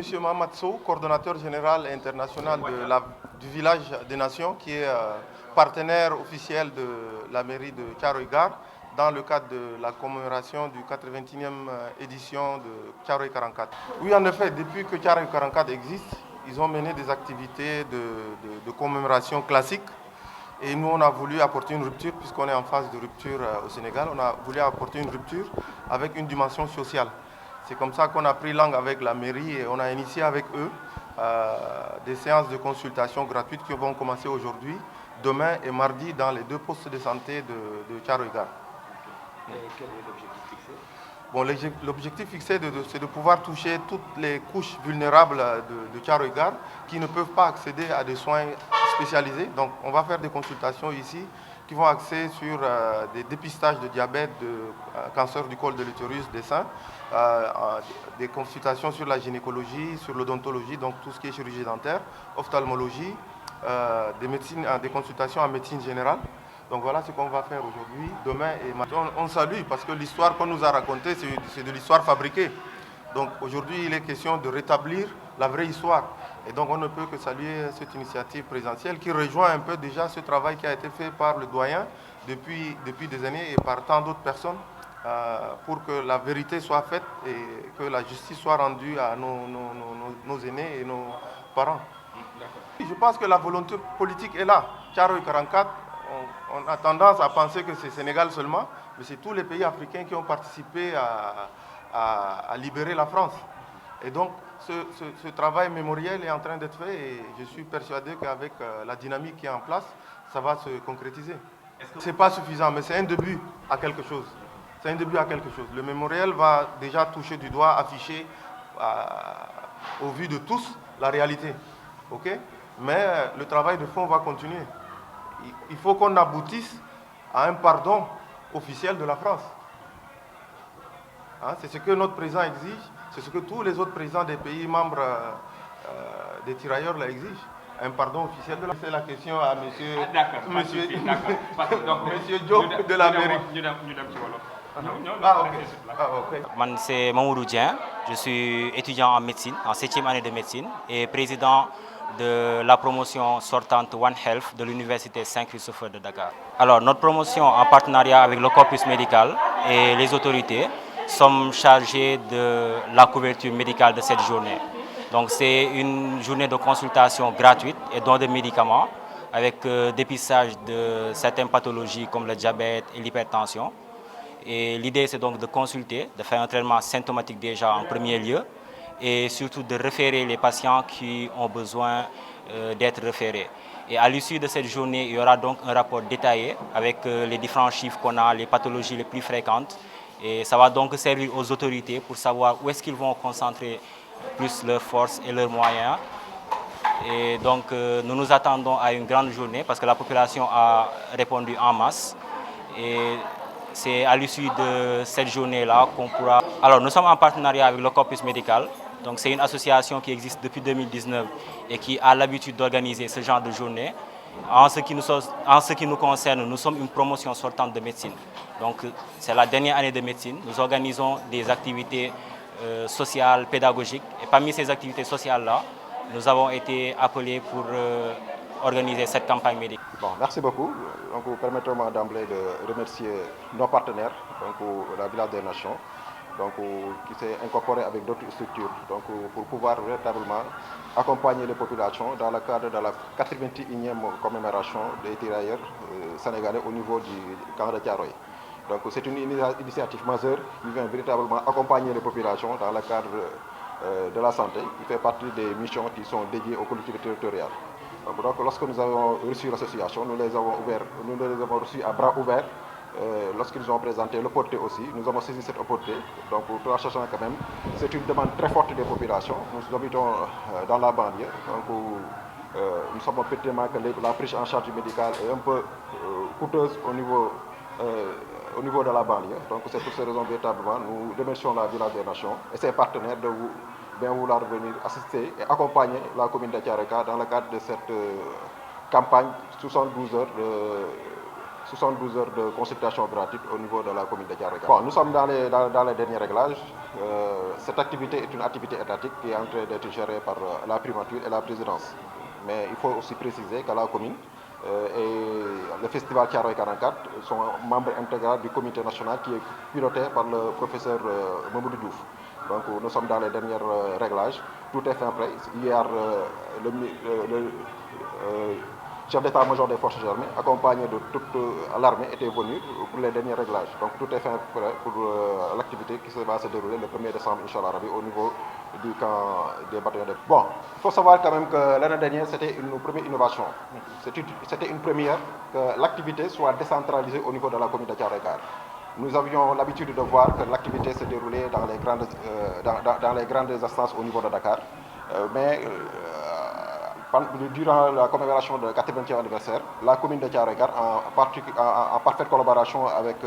M. Mohamed Sow, coordonnateur général international du Village des Nations, qui est partenaire officiel de la mairie de Thiaroye Gare dans le cadre de la commémoration du 81e édition de Thiaroye 44. Oui, en effet, depuis que Thiaroye 44 existe, ils ont mené des activités de commémoration classiques. Et nous, on a voulu apporter une rupture, puisqu'on est en phase de rupture au Sénégal, on a voulu apporter une rupture avec une dimension sociale. C'est comme ça qu'on a pris langue avec la mairie et on a initié avec eux des séances de consultation gratuites qui vont commencer aujourd'hui, demain et mardi dans les 2 postes de santé de Thiaroye Gare. Et quel est l'objectif fixé? Bon, l'objectif fixé, c'est de pouvoir toucher toutes les couches vulnérables de Thiaroye Gare qui ne peuvent pas accéder à des soins spécialisés. Donc, on va faire des consultations ici qui vont axer sur des dépistages de diabète, de cancer du col de l'utérus, des seins, des consultations sur la gynécologie, sur l'odontologie, donc tout ce qui est chirurgie dentaire, ophtalmologie, des consultations en médecine générale. Donc voilà ce qu'on va faire aujourd'hui, demain et maintenant. On salue parce que l'histoire qu'on nous a racontée, c'est de l'histoire fabriquée. Donc aujourd'hui, il est question de rétablir la vraie histoire. Et donc on ne peut que saluer cette initiative présidentielle qui rejoint un peu déjà ce travail qui a été fait par le doyen depuis des années et par tant d'autres personnes pour que la vérité soit faite et que la justice soit rendue à nos aînés et nos parents. Je pense que la volonté politique est là. Thiaroye 44, on a tendance à penser que c'est Sénégal seulement, mais c'est tous les pays africains qui ont participé à libérer la France. Et donc, ce travail mémoriel est en train d'être fait et je suis persuadé qu'avec la dynamique qui est en place, ça va se concrétiser. Ce n'est pas suffisant, mais c'est un début à quelque chose. C'est un début à quelque chose. Le mémorial va déjà toucher du doigt, afficher au vu de tous la réalité. Okay? Mais le travail de fond va continuer. Il faut qu'on aboutisse à un pardon officiel de la France. Hein, c'est ce que notre président exige, c'est ce que tous les autres présidents des pays membres des tirailleurs l'exigent. Un pardon officiel de la France. C'est la question à monsieur Diop de la mairie. Moi, c'est Mamoudou Dien, je suis étudiant en médecine, en 7e année de médecine et président de la promotion sortante One Health de l'université Saint-Christophe de Dakar. Alors, notre promotion en partenariat avec le corpus médical et les autorités sommes chargés de la couverture médicale de cette journée. Donc, c'est une journée de consultation gratuite et don de médicaments avec dépistage de certaines pathologies comme le diabète et l'hypertension. Et l'idée, c'est donc de consulter, de faire un traitement symptomatique déjà en premier lieu, et surtout de référer les patients qui ont besoin d'être référés. Et à l'issue de cette journée, il y aura donc un rapport détaillé avec les différents chiffres qu'on a, les pathologies les plus fréquentes. Et ça va donc servir aux autorités pour savoir où est-ce qu'ils vont concentrer plus leurs forces et leurs moyens. Et donc nous nous attendons à une grande journée parce que la population a répondu en masse. Et c'est à l'issue de cette journée-là qu'on pourra... Alors nous sommes en partenariat avec le corpus médical. Donc c'est une association qui existe depuis 2019 et qui a l'habitude d'organiser ce genre de journée. En ce qui nous concerne, nous sommes une promotion sortante de médecine. Donc c'est la dernière année de médecine. Nous organisons des activités sociales, pédagogiques. Et parmi ces activités sociales-là, nous avons été appelés pour organiser cette campagne médicale. Bon, merci beaucoup. Donc, permettez-moi d'emblée de remercier nos partenaires, donc la Village des Nations, donc, qui s'est incorporé avec d'autres structures donc, pour pouvoir véritablement accompagner les populations dans le cadre de la 81e commémoration des tirailleurs sénégalais au niveau du camp de Thiaroye. Donc c'est une initiative majeure qui vient véritablement accompagner les populations dans le cadre de la santé, qui fait partie des missions qui sont dédiées aux collectivités territoriales. Donc lorsque nous avons reçu l'association, nous les avons reçus à bras ouverts. Lorsqu'ils ont présenté l'opportunité aussi, nous avons saisi cette opportunité. Donc, tout en sachant quand même, c'est une demande très forte des populations. Nous habitons dans la banlieue, donc nous savons pertinemment que la prise en charge médicale est un peu coûteuse au niveau de la banlieue. Donc, c'est pour ces raisons véritablement, nous remercions la Village des Nations et ses partenaires de bien vouloir venir assister et accompagner la commune de Thiaroye dans le cadre de cette campagne 72 heures 72 heures de consultation gratuite au niveau de la commune de Thiaroye. Bon, nous sommes dans les derniers réglages. Cette activité est une activité étatique qui est en train d'être gérée par la primature et la présidence. Mais il faut aussi préciser que la commune et le festival Thiaroye 44 sont membres intégraux du comité national qui est piloté par le professeur Mamadou Diouf. Donc nous sommes dans les derniers réglages. Tout est fin prêt. Hier, le chef d'état-major des forces armées, accompagné de toute l'armée, était venu pour les derniers réglages. Donc tout est fait prêt pour l'activité qui va se dérouler le 1er décembre, Inch'Allah Rabbi, au niveau du camp des bataillons de... Bon, il faut savoir quand même que l'année dernière, c'était une première innovation. C'était une première que l'activité soit décentralisée au niveau de la commune de Thiaroye. Nous avions l'habitude de voir que l'activité se déroulait dans les grandes instances au niveau de Dakar. Durant la commémoration de 80e anniversaire, la commune de Thiaroye en parfaite collaboration avec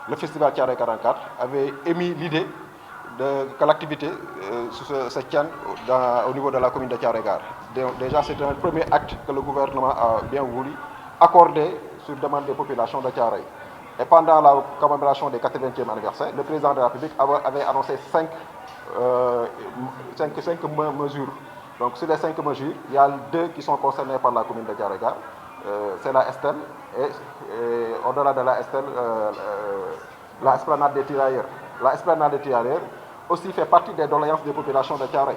le festival Thiaroye 44, avait émis l'idée que l'activité se tienne au niveau de la commune de Thiaroye. Déjà, c'est un premier acte que le gouvernement a bien voulu accorder sur demande des populations de Thiaroye. Et pendant la commémoration des 80e anniversaire, le président de la République avait annoncé 5 mesures. Donc sur les 5 mesures, il y a 2 qui sont concernées par la commune de Thiaroye. C'est la Estelle et au-delà de la Estelle, la esplanade des tirailleurs. La esplanade des tirailleurs aussi fait partie des doléances des populations de Thiaroye.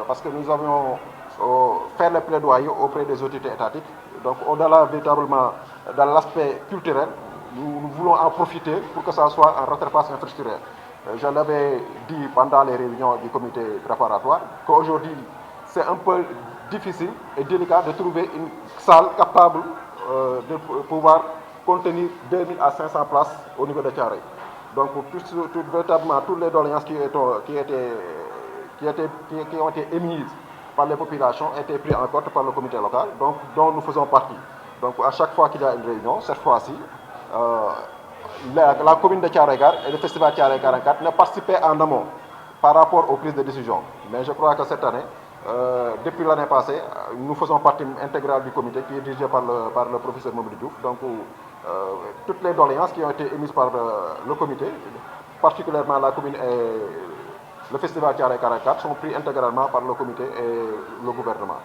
Parce que nous avions fait le plaidoyer auprès des autorités étatiques. Donc au-delà véritablement dans l'aspect culturel, nous voulons en profiter pour que ça soit un rattrapage infrastructurel. Je l'avais dit pendant les réunions du comité préparatoire qu'aujourd'hui, c'est un peu difficile et délicat de trouver une salle capable de pouvoir contenir 2000 à 500 places au niveau de Thiaroye. Donc, véritablement, toutes les doléances qui ont été émises par les populations ont été prises en compte par le comité local, donc, dont nous faisons partie. Donc, à chaque fois qu'il y a une réunion, cette fois-ci, la commune de Thiaroye et le festival Thiaroye 44 ne participaient en amont par rapport aux prises de décision. Mais je crois que cette année, depuis l'année passée, nous faisons partie intégrale du comité qui est dirigé par le professeur Mamadou Diouf. Donc, toutes les doléances qui ont été émises par le comité, particulièrement la commune et le festival Thiaroye 44, sont prises intégralement par le comité et le gouvernement.